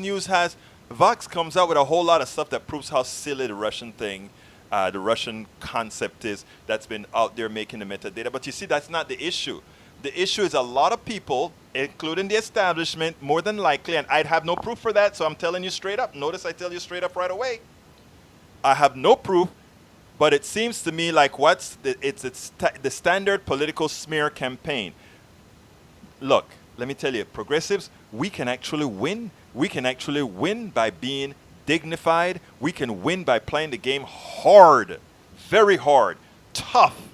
comes out with a whole lot of stuff that proves how silly the Russian thing, the Russian concept is that's been out there making the metadata. But you see, that's not the issue. The issue is a lot of people, including the establishment, more than likely, and I'd have no proof for that, so I'm telling you straight up. Notice I tell you straight up right away. I have no proof, but it seems to me like it's the standard political smear campaign. Look, let me tell you, progressives, we can actually win. We can actually win by being dignified. We can win by playing the game hard, very hard, tough,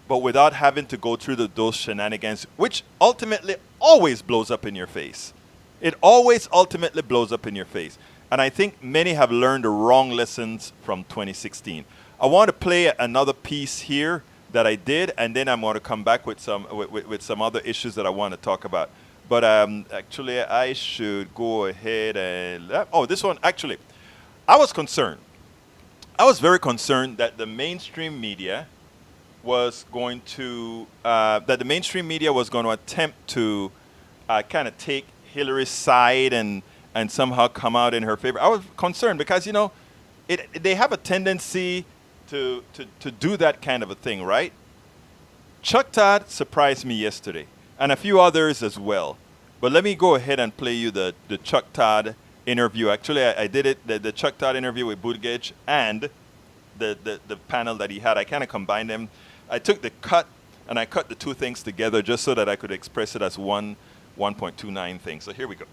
but without having to go through those shenanigans, which ultimately always blows up in your face. It always ultimately blows up in your face. And I think many have learned the wrong lessons from 2016. I want to play another piece here that I did, and then I'm going to come back with some other issues that I want to talk about. But actually, I should go ahead and... this one, actually, I was concerned. I was very concerned that the mainstream media was going to attempt to kind of take Hillary's side and somehow come out in her favor. I was concerned because, they have a tendency to do that kind of a thing, right? Chuck Todd surprised me yesterday, and a few others as well. But let me go ahead and play you the Chuck Todd interview. Actually, I did it, the Chuck Todd interview with Buttigieg and the panel that he had. I kind of combined them. I took the cut, and I cut the two things together just so that I could express it as 1.29 thing. So here we go.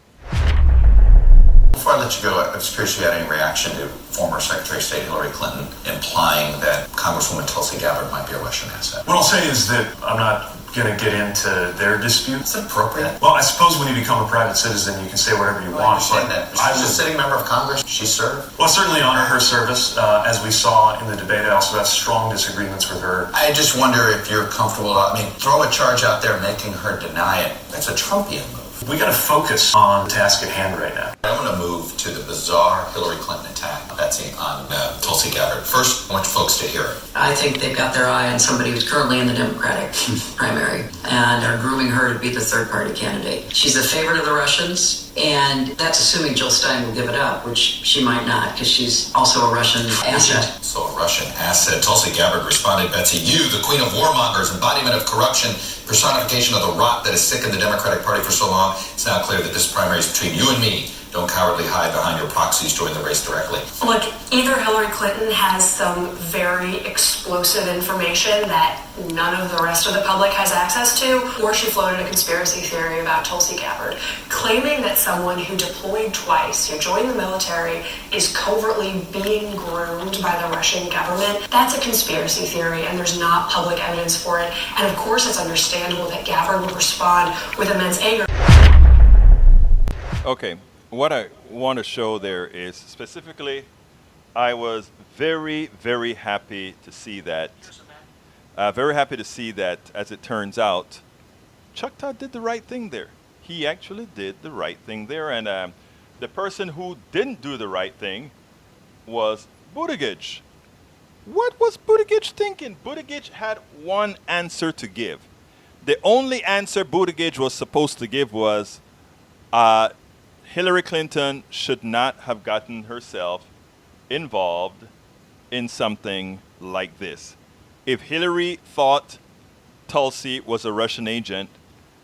Before I let you go, I was curious if you had any reaction to former Secretary of State Hillary Clinton implying that Congresswoman Tulsi Gabbard might be a Russian asset. What I'll say is that I'm not going to get into their dispute. Is it appropriate? Well, I suppose when you become a private citizen, you can say whatever you want. I understand that. She's a sitting member of Congress. She served. Well, I certainly honor her service. As we saw in the debate, I also have strong disagreements with her. I just wonder if you're comfortable. Throw a charge out there making her deny it. That's a Trumpian move. We got to focus on the task at hand right now. I want to move to the bizarre Hillary Clinton attack, Betsy, on Tulsi Gabbard. First, I want you folks to hear it. I think they've got their eye on somebody who's currently in the Democratic primary and are grooming her to be the third-party candidate. She's a favorite of the Russians, and that's assuming Jill Stein will give it up, which she might not, because she's also a Russian asset. So a Russian asset. Tulsi Gabbard responded, Betsy, you, the queen of warmongers, embodiment of corruption, personification of the rot that has sickened the Democratic Party for so long, it's now clear that this primary is between you and me. Don't cowardly hide behind your proxies. Join the race directly. Look, either Hillary Clinton has some very explosive information that none of the rest of the public has access to, or she floated a conspiracy theory about Tulsi Gabbard. Claiming that someone who deployed twice, who joined the military, is covertly being groomed by the Russian government, that's a conspiracy theory, and there's not public evidence for it. And of course, it's understandable that Gabbard would respond with immense anger. Okay. What I want to show there is specifically, I was very, very happy to see that. Very happy to see that, as it turns out, Chuck Todd did the right thing there. He actually did the right thing there. And the person who didn't do the right thing was Buttigieg. What was Buttigieg thinking? Buttigieg had one answer to give. The only answer Buttigieg was supposed to give was, Hillary Clinton should not have gotten herself involved in something like this. If Hillary thought Tulsi was a Russian agent,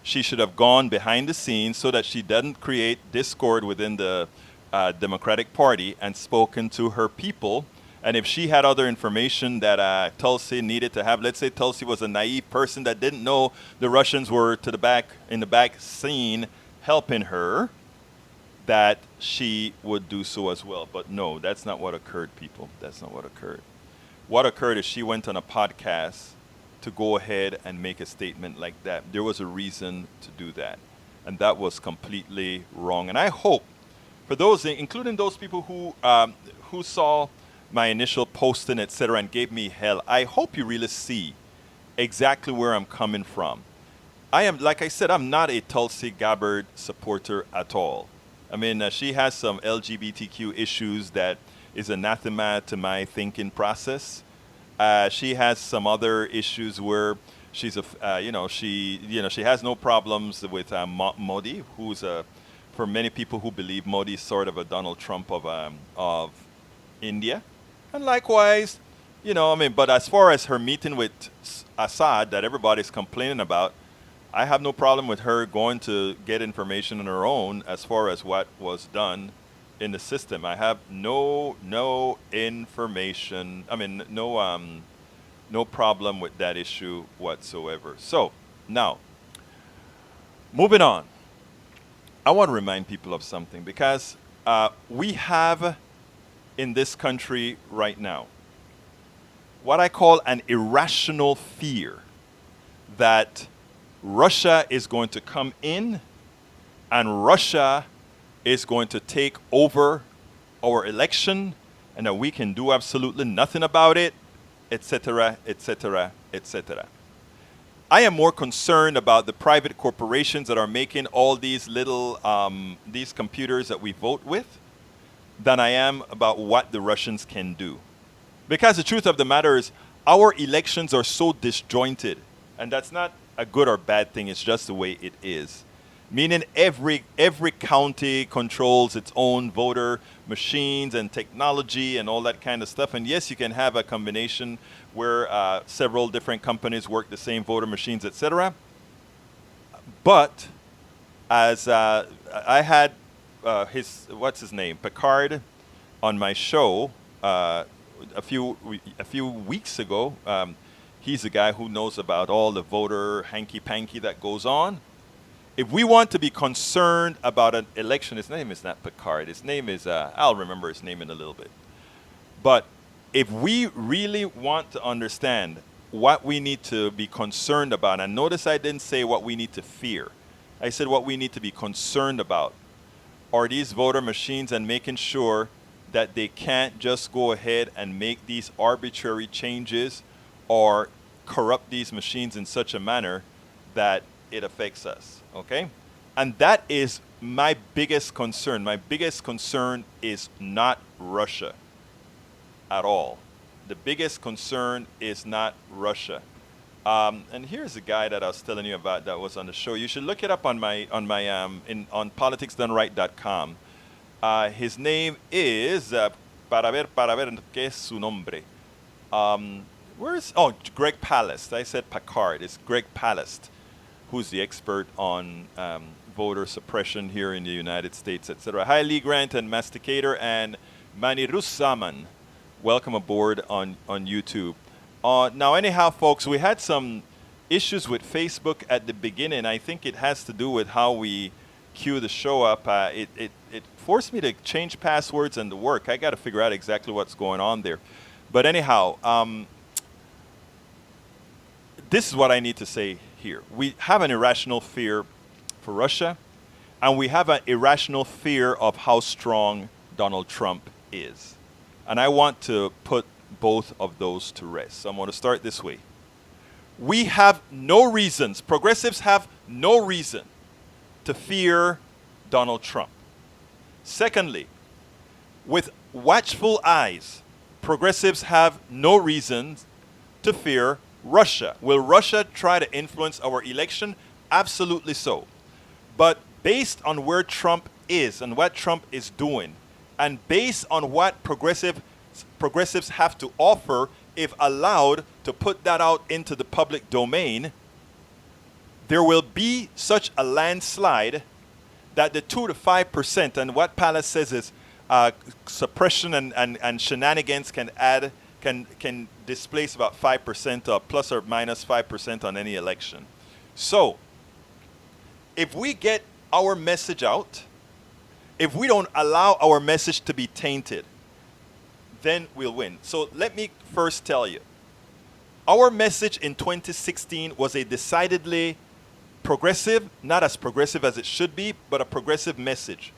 she should have gone behind the scenes so that she doesn't create discord within the Democratic Party and spoken to her people. And if she had other information that Tulsi needed to have, let's say Tulsi was a naive person that didn't know the Russians were in the back scene helping her, that she would do so as well. But no, that's not what occurred, people. That's not what occurred. What occurred is she went on a podcast to go ahead and make a statement like that. There was a reason to do that. And that was completely wrong. And I hope, for those, including those people who saw my initial posting, etc., and gave me hell, I hope you really see exactly where I'm coming from. I am, like I said, I'm not a Tulsi Gabbard supporter at all. I mean, she has some LGBTQ issues that is anathema to my thinking process. She has some other issues where she's she has no problems with Modi, who's for many people who believe Modi is sort of a Donald Trump of India, and likewise, but as far as her meeting with Assad that everybody's complaining about, I have no problem with her going to get information on her own as far as what was done in the system. I have no information. I mean, no problem with that issue whatsoever. So now, moving on. I want to remind people of something because We have in this country right now what I call an irrational fear that Russia is going to come in and Russia is going to take over our election and that we can do absolutely nothing about it, etc., etc., etc. I am more concerned about the private corporations that are making all these little these computers that we vote with than I am about what the Russians can do. Because the truth of the matter is our elections are so disjointed, and that's not a good or bad thing, it's just the way it is. Meaning every county controls its own voter machines and technology and all that kind of stuff. And yes, you can have a combination where several different companies work the same voter machines, etc. But as I had what's his name, Picard, on my show a few weeks ago. He's a guy who knows about all the voter hanky-panky that goes on. If we want to be concerned about an election, his name is not Picard. His name is, I'll remember his name in a little bit. But if we really want to understand what we need to be concerned about, and notice I didn't say what we need to fear. I said what we need to be concerned about are these voter machines and making sure that they can't just go ahead and make these arbitrary changes or corrupt these machines in such a manner that it affects us, okay? And that is my biggest concern. My biggest concern is not Russia at all. The biggest concern is not Russia. And here's a guy that I was telling you about that was on the show. You should look it up on on politicsdoneright.com. His name is para ver qué es su nombre. Greg Palast. I said Picard. It's Greg Palast, who's the expert on voter suppression here in the United States, etc. Hi, Lee Grant and Masticator and Manirussaman. Welcome aboard on YouTube. Now, anyhow, folks, we had some issues with Facebook at the beginning. I think it has to do with how we queue the show up. It forced me to change passwords and the work. I got to figure out exactly what's going on there. But anyhow, this is what I need to say here. We have an irrational fear for Russia, and we have an irrational fear of how strong Donald Trump is. And I want to put both of those to rest. So I'm going to start this way. We have no reasons, progressives have no reason to fear Donald Trump. Secondly, with watchful eyes, progressives have no reason to fear Russia. Will Russia try to influence our election? Absolutely so. But based on where Trump is and what Trump is doing, and based on what progressives have to offer, if allowed to put that out into the public domain, there will be such a landslide that the 2 to 5%, and what Pallas says is suppression and shenanigans can displace about 5% or plus or minus 5% on any election. So, if we get our message out, if we don't allow our message to be tainted, then we'll win. So let me first tell you, our message in 2016 was a decidedly progressive, not as progressive as it should be, but a progressive message.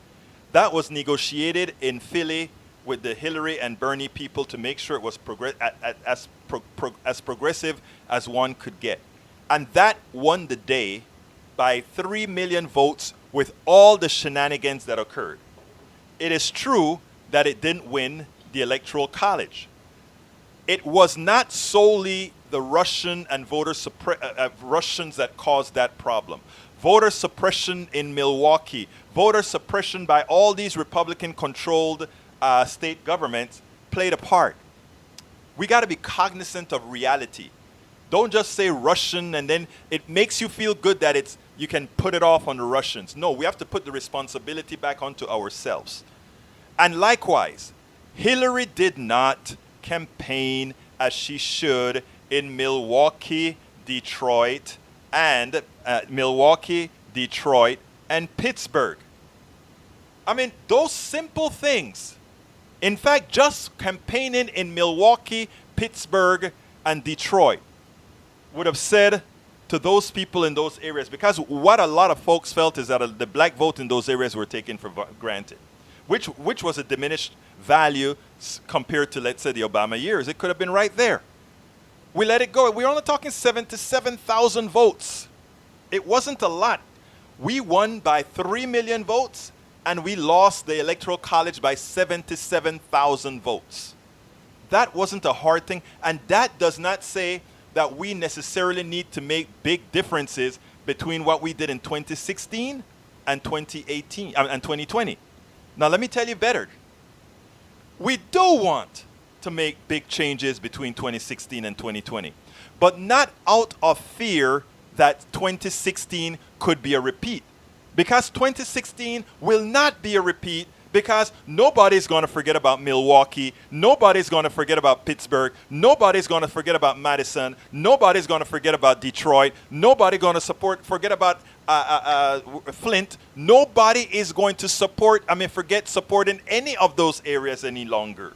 That was negotiated in Philly with the Hillary and Bernie people to make sure it was as progressive as one could get. And that won the day by 3 million votes with all the shenanigans that occurred. It is true that it didn't win the Electoral College. It was not solely the Russian and Russians that caused that problem. Voter suppression in Milwaukee, voter suppression by all these Republican-controlled state governments played a part. We got to be cognizant of reality. Don't just say Russian and then it makes you feel good that you can put it off on the Russians. No, we have to put the responsibility back onto ourselves. And likewise, Hillary did not campaign as she should in Milwaukee, Detroit, and Pittsburgh. I mean, those simple things. In fact, just campaigning in Milwaukee, Pittsburgh, and Detroit would have said to those people in those areas, because what a lot of folks felt is that the black vote in those areas were taken for granted, which was a diminished value compared to, let's say, the Obama years. It could have been right there. We let it go. We're only talking 77,000 votes. It wasn't a lot. We won by 3 million votes, and we lost the Electoral College by 77,000 votes. That wasn't a hard thing, and that does not say that we necessarily need to make big differences between what we did in 2016 and 2018 and 2020. Now, let me tell you better. We do want to make big changes between 2016 and 2020, but not out of fear that 2016 could be a repeat. Because 2016 will not be a repeat, because nobody's going to forget about Milwaukee, nobody's going to forget about Pittsburgh, nobody's going to forget about Madison, nobody's going to forget about Detroit, nobody's going to forget about Flint. Nobody is going to forget supporting any of those areas any longer.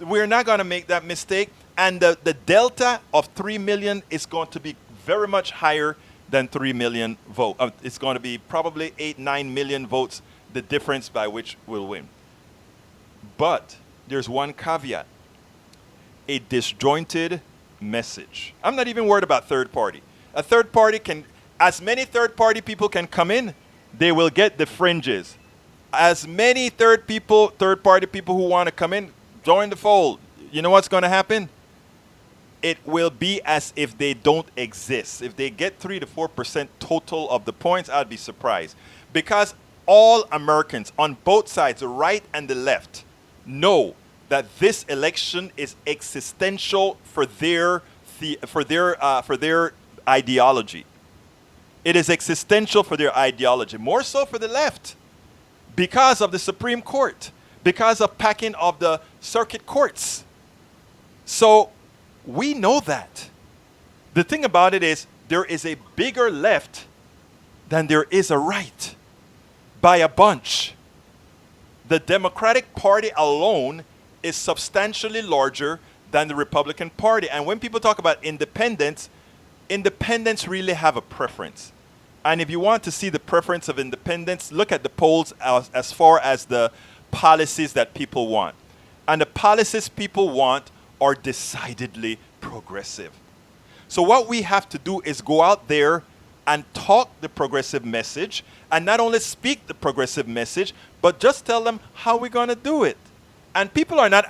We're not going to make that mistake, and the delta of 3 million is going to be very much higher than 3 million votes. It's going to be probably 8-9 million votes, the difference by which we'll win. But there's one caveat: a disjointed message. I'm not even worried about third party. A third party can, as many third party people can come in, they will get the fringes. As many third party people who want to come in, join the fold. You know what's going to happen? It will be as if they don't exist. If they get 3 to 4% total of the points, I'd be surprised. Because all Americans on both sides, the right and the left, know that this election is existential for their ideology. It is existential for their ideology, more so for the left, because of the Supreme Court, because of packing of the circuit courts. So we know that. The thing about it is, there is a bigger left than there is a right, by a bunch. The Democratic Party alone is substantially larger than the Republican Party. And when people talk about independents really have a preference. And if you want to see the preference of independents, look at the polls as far as the policies that people want. And the policies people want are decidedly progressive. So what we have to do is go out there and talk the progressive message, and not only speak the progressive message, but just tell them how we're going to do it. And people are not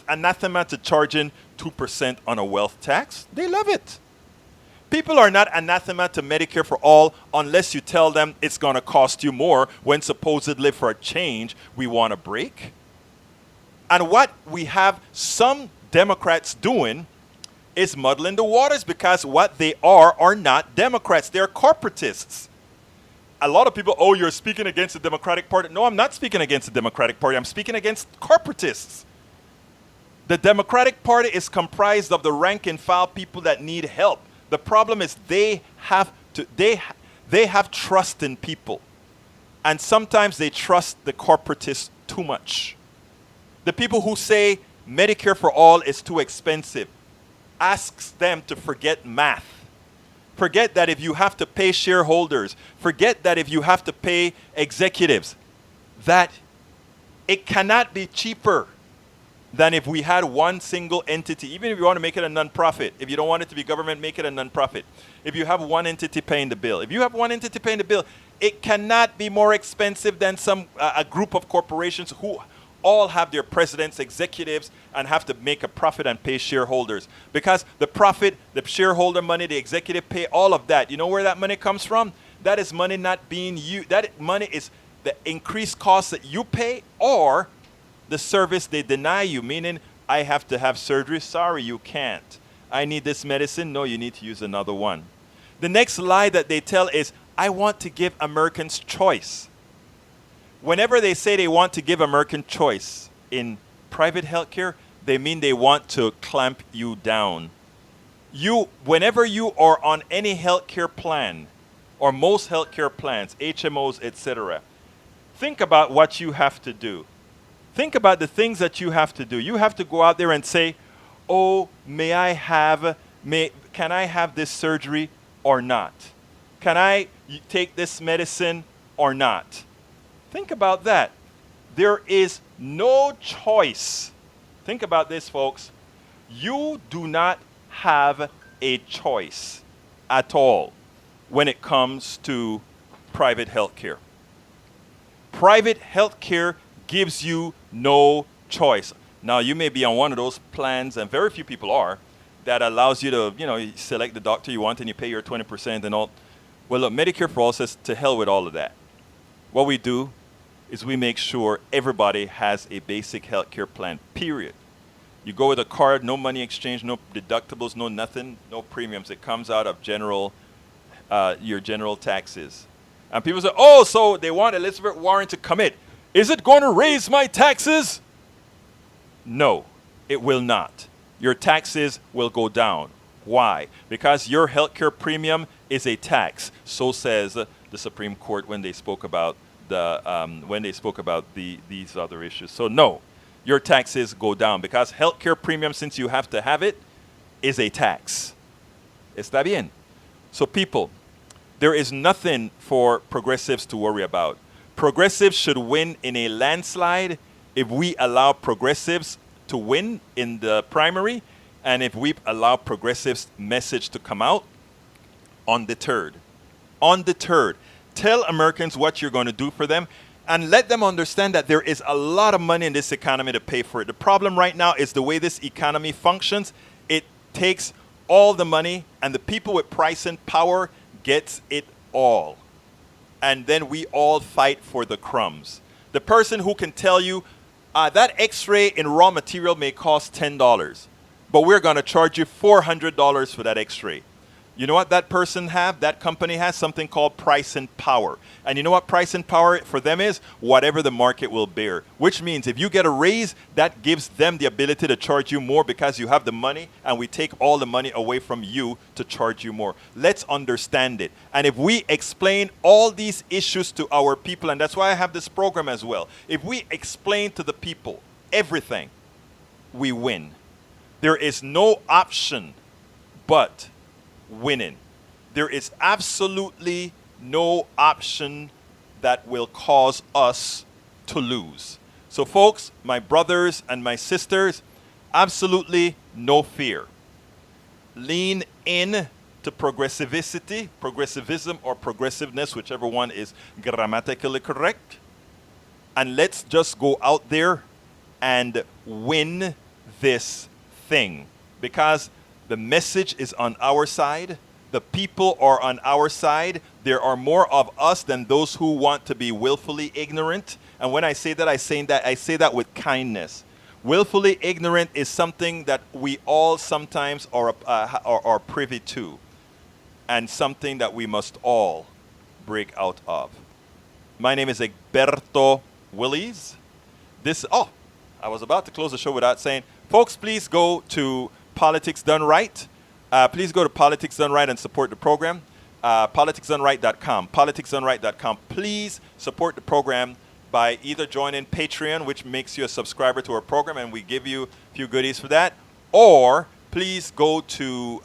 anathema to charging 2% on a wealth tax. They love it. People are not anathema to Medicare for all unless you tell them it's going to cost you more, when supposedly for a change we want to break. And what we have some Democrats doing is muddling the waters, because what they are not Democrats. They're corporatists. A lot of people, oh, you're speaking against the Democratic Party. No, I'm not speaking against the Democratic Party. I'm speaking against corporatists. The Democratic Party is comprised of the rank and file people that need help. The problem is they have trust in people. And sometimes they trust the corporatists too much. The people who say Medicare for all is too expensive, asks them to forget math. Forget that if you have to pay shareholders, forget that if you have to pay executives, that it cannot be cheaper than if we had one single entity. Even if you want to make it a non-profit, if you don't want it to be government, make it a non-profit. If you have one entity paying the bill, it cannot be more expensive than a group of corporations who all have their presidents, executives, and have to make a profit and pay shareholders. Because the profit, the shareholder money, the executive pay, all of that, you know where that money comes from? That is money not being used. That money is the increased costs that you pay, or the service they deny you, meaning I have to have surgery. Sorry, you can't. I need this medicine. No, you need to use another one. The next lie that they tell is, I want to give Americans choice. Whenever they say they want to give American choice in private healthcare, they mean they want to clamp you down. Whenever you are on any healthcare plan, or most healthcare plans, HMOs, etc., think about what you have to do. Think about the things that you have to do. You have to go out there and say, oh, can I have this surgery or not? Can I take this medicine or not? Think about that. There is no choice. Think about this, folks. You do not have a choice at all when it comes to private health care. Private health care gives you no choice. Now, you may be on one of those plans, and very few people are, that allows you to, you select the doctor you want and you pay your 20% and all. Well, look, Medicare for All says to hell with all of that. What we do is we make sure everybody has a basic health care plan, period. You go with a card, no money exchange, no deductibles, no nothing, no premiums. It comes out of your general taxes. And people say, oh, so they want Elizabeth Warren to commit. Is it going to raise my taxes? No, it will not. Your taxes will go down. Why? Because your healthcare premium is a tax. So says the Supreme Court when they spoke about these other issues. So no, your taxes go down because healthcare premium, since you have to have it, is a tax. Está bien. So people, there is nothing for progressives to worry about. Progressives should win in a landslide if we allow progressives to win in the primary, and if we allow progressives' message to come out undeterred. Undeterred. Tell Americans what you're going to do for them, and let them understand that there is a lot of money in this economy to pay for it. The problem right now is the way this economy functions. It takes all the money, and the people with price and power gets it all. And then we all fight for the crumbs. The person who can tell you that x-ray in raw material may cost $10, but we're going to charge you $400 for that x-ray. You know what that person have? That company has something called price and power. And you know what price and power for them is? Whatever the market will bear. Which means if you get a raise, that gives them the ability to charge you more because you have the money, and we take all the money away from you to charge you more. Let's understand it. And if we explain all these issues to our people, and that's why I have this program as well. If we explain to the people everything, we win. There is no option but winning. There is absolutely no option that will cause us to lose. So folks, my brothers and my sisters, absolutely no fear. Lean in to progressivism or progressiveness, whichever one is grammatically correct. And let's just go out there and win this thing, because the message is on our side. The people are on our side. There are more of us than those who want to be willfully ignorant. And when I say that, I say that with kindness. Willfully ignorant is something that we all sometimes are privy to, and something that we must all break out of. My name is Egberto Willies. I was about to close the show without saying, folks, please go to Politics Done Right. Please go to Politics Done Right and support the program. PoliticsDoneRight.com. PoliticsDoneRight.com. Please support the program by either joining Patreon, which makes you a subscriber to our program, and we give you a few goodies for that, or please go to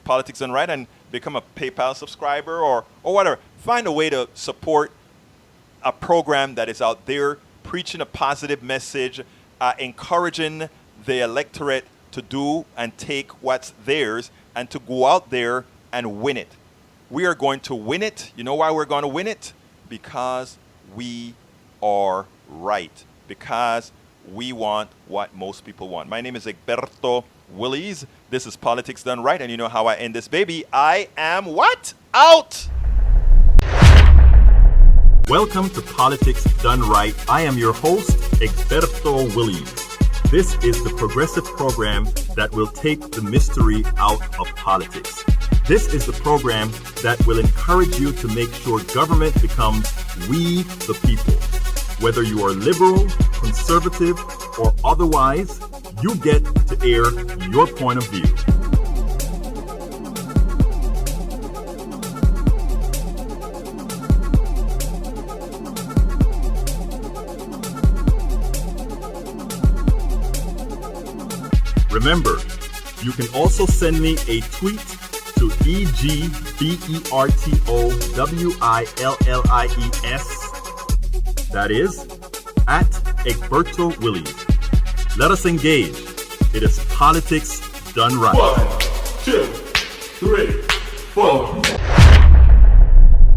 Politics Done Right and become a PayPal subscriber or whatever. Find a way to support a program that is out there preaching a positive message, encouraging the electorate to do and take what's theirs and to go out there and win it. We are going to win it. You know why we're going to win it? Because we are right. Because we want what most people want. My name is Egberto Willies. This is Politics Done Right. And you know how I end this baby. I am what? Out! Welcome to Politics Done Right. I am your host, Egberto Willies. This is the progressive program that will take the mystery out of politics. This is the program that will encourage you to make sure government becomes we the people. Whether you are liberal, conservative, or otherwise, you get to air your point of view. Remember, you can also send me a tweet to EGBERTOWILLIES. That is, at Egberto Willies. Let us engage. It is politics done right. 1, 2, 3, 4.